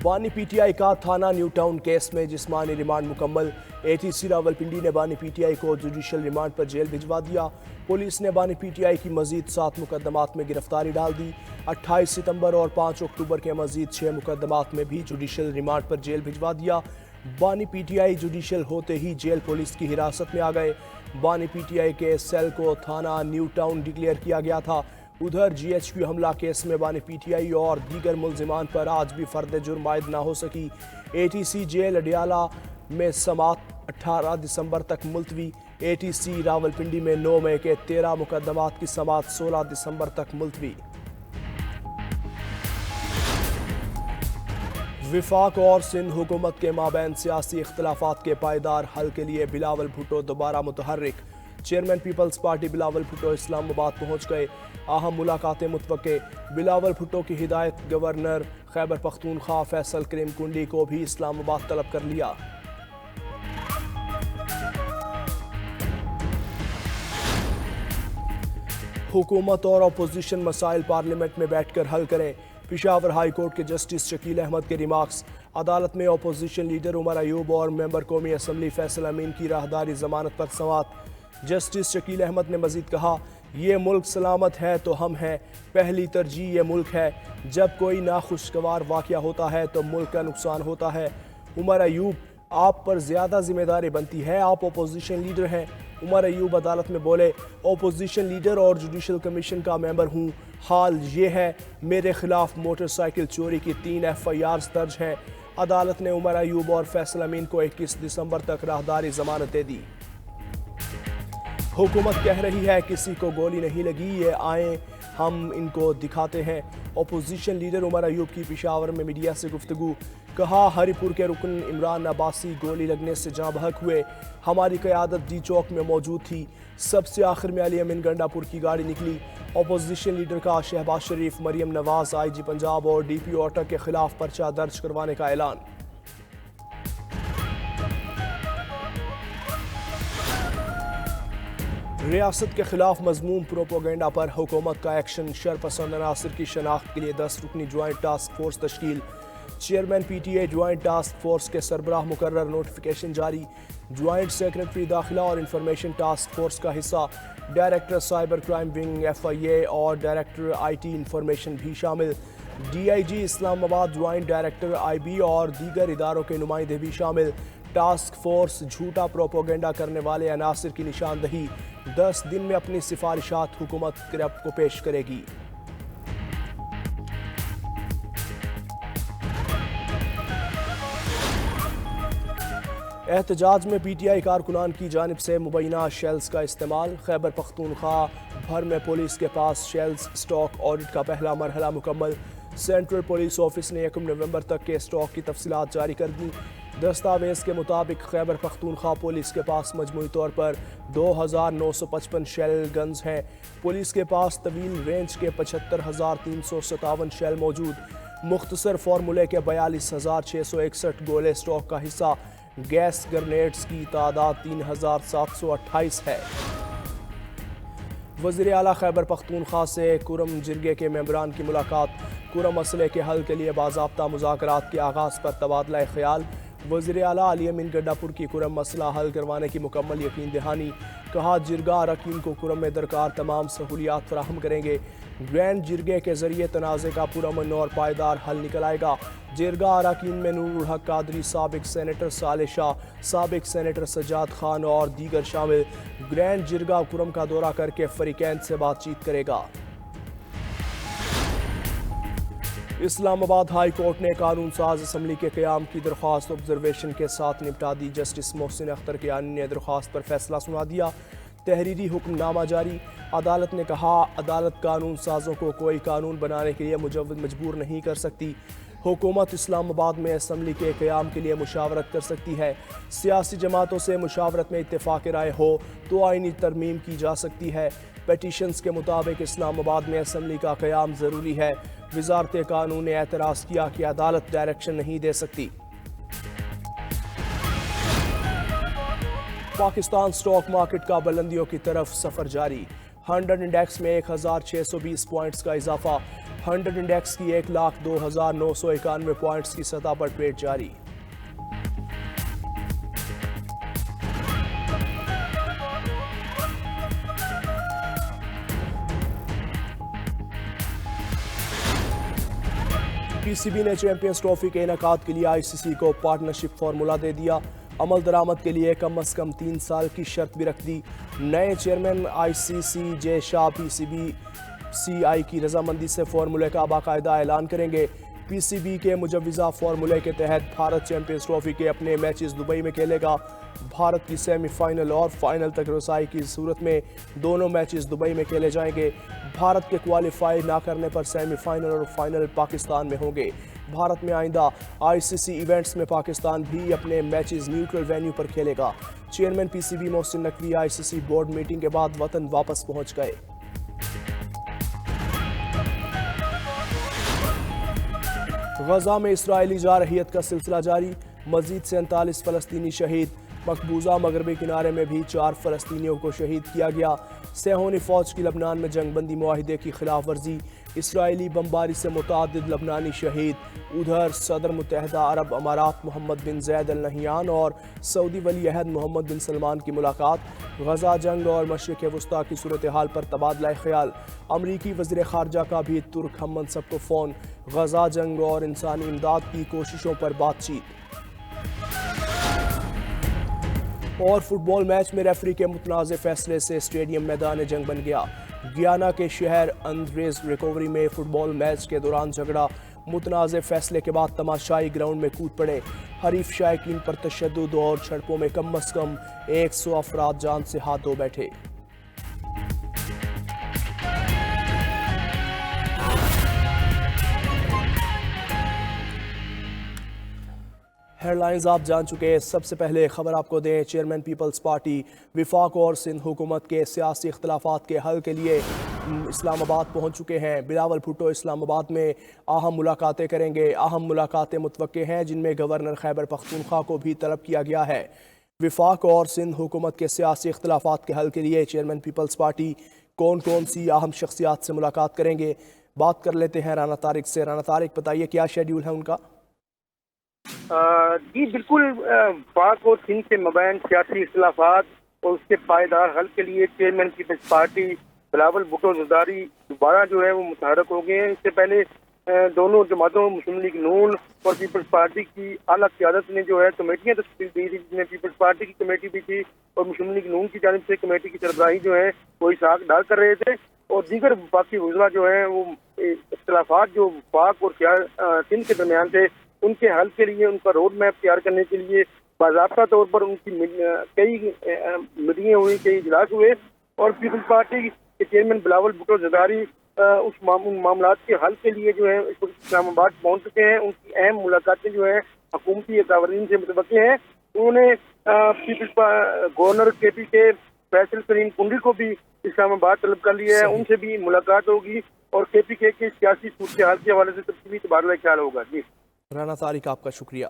बानी पीटीआई का थाना न्यू टाउन केस में जिस्मानी रिमांड मुकम्मल। एटीसी रावलपिंडी ने बानी पीटीआई को जुडिशल रिमांड पर जेल भिजवा दिया। पुलिस ने बानी पीटीआई की मजीद 7 मुकदमात में गिरफ्तारी डाल दी। 28 सितंबर और 5 अक्टूबर के मजीद 6 मुकदमात में भी जुडिशल रिमांड पर जेल भिजवा दिया। बानी पीटीआई जुडिशल होते ही जेल पुलिस की हिरासत में आ गए। बानी पीटीआई के सेल को थाना न्यू टाउन डिक्लेयर किया गया था। उधर जीएचक्यू हमला केस में बानी पीटीआई और दीगर मुल्जिमान पर आज भी फर्द जुर्म आयद न हो सकी। एटीसी जेल अडियाला में समात 18 दिसंबर तक मुलतवी। एटीसी रावलपिंडी में 9 मई के 13 मुकदमात की समात 16 दिसंबर तक मुलतवी। विफाक और सिंध हुकूमत के माबैन सियासी इख्तलाफात के पायदार हल के लिए बिलावल भुट्टो दोबारा मुतहर्रिक। Chairman Peoples Party Bilawal Bhutto Islamabad पहुंच गए। अहम मुलाकातें मुतवक्के। बिलावल भुट्टो की हिदायत गवर्नर खैबर पख्तूनख्वा फैसल करीम कुंडी को भी इस्लामाबाद तलब कर लिया। हुकूमत और अपोजिशन मसाइल पार्लियामेंट में बैठकर हल करें। पेशावर हाई कोर्ट के जस्टिस शकील अहमद के रिमार्क्स। अदालत में अपोजिशन लीडर उमर अयूब और मेंबर कौमी असम्बली फैसल अमीन की राहदारी जमानत पर समात। जस्टिस शकील अहमद ने मजीद कहा, ये मुल्क सलामत है तो हम हैं। पहली तरजीह ये मुल्क है। जब कोई नाखुशगवार वाक़या होता है तो मुल्क का नुकसान होता है। उमर अयूब, आप पर ज़्यादा जिम्मेदारी बनती है, आप अपोजिशन लीडर हैं। उमर अयूब अदालत में बोले, अपोजिशन लीडर और जुडिशल कमीशन का मेंबर हूँ। हाल ये है, मेरे खिलाफ मोटरसाइकिल चोरी की 3 FIRs दर्ज हैं। अदालत ने उमर अयूब और फैसल अमीन को 21 दिसंबर तक राहदारी जमानत दे दी। हुकूमत कह रही है किसी को गोली नहीं लगी, ये आए हम इनको दिखाते हैं। अपोजिशन लीडर उमर अयूब की पेशावर में मीडिया से गुफ्तगू। कहा, हरिपुर के रुकन इमरान अब्बासी गोली लगने से जाँ बहक हुए। हमारी क़यादत डी चौक में मौजूद थी। सबसे आखिर में अली अमीन गंडापुर की गाड़ी निकली। अपोजिशन लीडर का शहबाज शरीफ, मरियम नवाज, IG पंजाब और DPO अटक के खिलाफ पर्चा दर्ज करवाने का ऐलान। रियासत के खिलाफ मजमूम प्रोपोगेंडा पर हुकूमत का एक्शन। शरपसंद अनासर की शनाख्त के लिए 10 रुकनी ज्वाइंट टास्क फोर्स तश्कील। Chairman PTA joint task force के सरबराह मुकर्रर, नोटिफिकेशन जारी। ज्वाइंट सेक्रेटरी दाखिला और इंफॉर्मेशन टास्क फोर्स का हिस्सा director cyber crime wing FIA और डायरेक्टर IT इंफॉर्मेशन भी शामिल। DIG Islamabad, joint director IB और दीगर इदारों के नुमाइंदे भी शामिल। टास्क फोर्स झूठा प्रोपोगेंडा करने वाले अनासर की निशानदही। 10 दिन में अपनी सिफारिशात हुकूमत को पेश करेगी। एहतजाज में PTI कारकुनान की जानिब से मुबैना शेल्स का इस्तेमाल। खैबर पख्तूनख्वा भर में पुलिस के पास शेल्स स्टॉक ऑडिट का पहला मरहला मुकम्मल। सेंट्रल पुलिस ऑफिस ने 1 नवंबर तक के स्टॉक की तफसीलात जारी कर दी। दस्तावेज़ के मुताबिक खैबर पख्तूनख्वा पुलिस के पास मजमूई तौर पर 2955 शेल गन्स हैं। पुलिस के पास तवील रेंज के 75,357 शेल मौजूद। मुख्तसर फार्मूले के 42,661 गोले स्टॉक का हिस्सा। गैस ग्रेनेड्स की तादाद 3,728 है। वज़ीर आला खैबर पख्तूनख्वा से कुरम जिरगे के मेंबरान की मुलाकात। कुरम मसले के हल के लिए बाज़ाब्ता मुज़ाकरात के आगाज़ पर तबादला ख्याल। वज़ीर आला अली अमीन गंडापुर की कुरम मसला हल करवाने की मुकम्मल यकीन दहानी। कहा, जिरगा अरकान को कुरम में दरकार तमाम सहूलियात फराहम करेंगे। ग्रैंड जिरगे के जरिए तनाज़े का पुरअमन और पायदार हल निकल आएगा। जिरगा अरकान में नूरुल हक कादरी, साबिक सेनेटर साले शाह, साबिक सेनेटर सज्जाद खान और दीगर शामिल। ग्रैंड जिरगा कुरम का दौरा करके फरीकैन से बातचीत करेगा। इस्लामाबाद हाई कोर्ट ने कानून साज असम्बली के क़याम की दरख्वास्त ऑब्जर्वेशन के साथ निपटा दी। जस्टिस मोहसिन अख्तर की अन्य दरख्वास्त पर फैसला सुना दिया। तहरीरी हुक्मनामा जारी। अदालत ने कहा, अदालत कानून साजों को कोई कानून बनाने के लिए मजबूर नहीं कर सकती। हुकूमत इस्लामाबाद में असम्बली के क़याम के लिए मुशावरत कर सकती है। सियासी जमातों से मुशावरत में इत्तेफाक राय हो तो आईनी तरमीम की जा सकती है। पेटिशंस के मुताबिक इस्लामाबाद में असम्बली का क़याम ज़रूरी है। वज़ारत कानून ने एतराज़ किया कि अदालत डायरेक्शन नहीं दे सकती। पाकिस्तान स्टॉक मार्केट का बुलंदियों की तरफ सफ़र जारी। 100 इंडेक्स में 1620 पॉइंट्स का इजाफा। 100 इंडेक्स की 1,02,991 पॉइंट्स की सतह पर ट्रेड जारी। पीसीबी ने चैंपियंस ट्रॉफी के इनेकाद के लिए आईसीसी को पार्टनरशिप फार्मूला दे दिया। अमल दरामद के लिए कम अज कम 3 साल की शर्त भी रख दी। नए चेयरमैन आईसीसी जे शाह पीसीबी सीआई की रजामंदी से फार्मूले का बाकायदा ऐलान करेंगे। पीसीबी के मुजव्विज़ा फार्मूले के तहत भारत चैंपियंस ट्रॉफी के अपने मैचेस दुबई में खेलेगा। भारत की सेमीफाइनल और फाइनल तक रसाई की सूरत में दोनों मैचेस दुबई में खेले जाएंगे। भारत के क्वालिफाई ना करने पर सेमीफाइनल और फाइनल पाकिस्तान में होंगे। भारत में आइंदा आईसीसी इवेंट्स में पाकिस्तान भी अपने मैचेस न्यूट्रल वेन्यू पर खेलेगा। Chairman PCB Mohsin Naqvi ICC board meeting के बाद वतन वापस पहुंच गए। गजा में इसराइली जारहियत का सिलसिला जारी। मजीद 47 फ़लस्तीनी शहीद। मकबूजा मगरबी किनारे में भी 4 फ़लस्तीनियों को शहीद किया गया। सेहोनी फ़ौज की लबनान में जंगबंदी मुआहिदे की खिलाफ वर्जी। इसराइली बमबारी से मुतअद्दिद लबनानी शहीद। उधर सदर मुत्तहदा अरब अमारात मोहम्मद बिन जैद अल नहियान और सऊदी वली अहद मोहम्मद बिन सलमान की मुलाकात। गजा जंग और मशरिक़ वस्ता की सूरत हाल पर तबादला ख्याल। अमरीकी वज़ीर ख़ारजा का भी तुर्क हम मनसब को फ़ोन। गजा जंग और इंसानी इमदाद की कोशिशों पर बातचीत। और फुटबॉल मैच में रेफरी के मुतनाज़ फैसले से स्टेडियम मैदान जंग बन गया। गियाना के शहर अंद्रेज रिकवरी में फुटबॉल मैच के दौरान झगड़ा। मुतनाज़ फैसले के बाद तमाशाई ग्राउंड में कूद पड़े। हरीफ शायकीन पर तशद्दुद और झड़पों में कम अज़ कम 100 अफराद जान से हाथ धो बैठे। हेडलाइंस आप जान चुके हैं। सबसे पहले खबर आपको दें, चेयरमैन पीपल्स पार्टी विफाक और सिंध हुकूमत के सियासी इख्तलाफात के हल के लिए इस्लामाबाद पहुंच चुके हैं। बिलावल भुट्टो इस्लामाबाद में अहम मुलाकातें करेंगे। अहम मुलाकातें मुतवक्के हैं जिनमें गवर्नर खैबर पख्तूनख्वा को भी तलब किया गया है। विफाक और सिंध हुकूमत के सियासी इख्तलाफात के हल के लिए चेयरमैन पीपल्स पार्टी कौन कौन सी अहम शख्सियात से मुलाकात करेंगे, बात कर लेते हैं राना तारिक से। राना तारिक, बताइए क्या शेड्यूल है उनका? जी बिल्कुल, पाक और सिंध के मबैन सियासी इख्तलाफात और उसके पायदार हल के लिए chairman Peoples Party Bilawal Bhutto Zardari दोबारा जो है वो मुतहरक हो गए हैं। इससे पहले दोनों जमातों मुस्लिम लीग नून और पीपल्स पार्टी की आला क़यादत ने जो है कमेटियाँ तश्कील दी थी, जिसमें पीपल्स पार्टी की कमेटी भी थी और मुस्लिम लीग नून की जानिब से कमेटी की सरबराही जो है वो इशाक डाल कर रहे थे। और दीगर बाकी वज़रा जो है वो इख्तलाफात जो पाक और सिंध के दरमियान थे उनके हल के लिए उनका रोड मैप तैयार करने के लिए बाज़ाब्ता तौर पर उनकी कई मीटिंगें हुई, कई इजलास हुए और पीपल्स पार्टी के चेयरमैन बिलावल भुट्टो ज़रदारी उस मामलात के हल के लिए जो है इस्लामाबाद पहुंच चुके हैं। उनकी अहम मुलाकातें जो है हुकूमती कावरीन से मुतवक्के हैं। उन्होंने पीपल्स गवर्नर केपी के फैसल करीम कुंडी को भी इस्लामाबाद तलब कर लिया है। उनसे भी मुलाकात होगी और केपी के सियासी सूरत हाल के हवाले से तफसीली तबादला ख्याल होगा। जी राना तारिक, आपका शुक्रिया।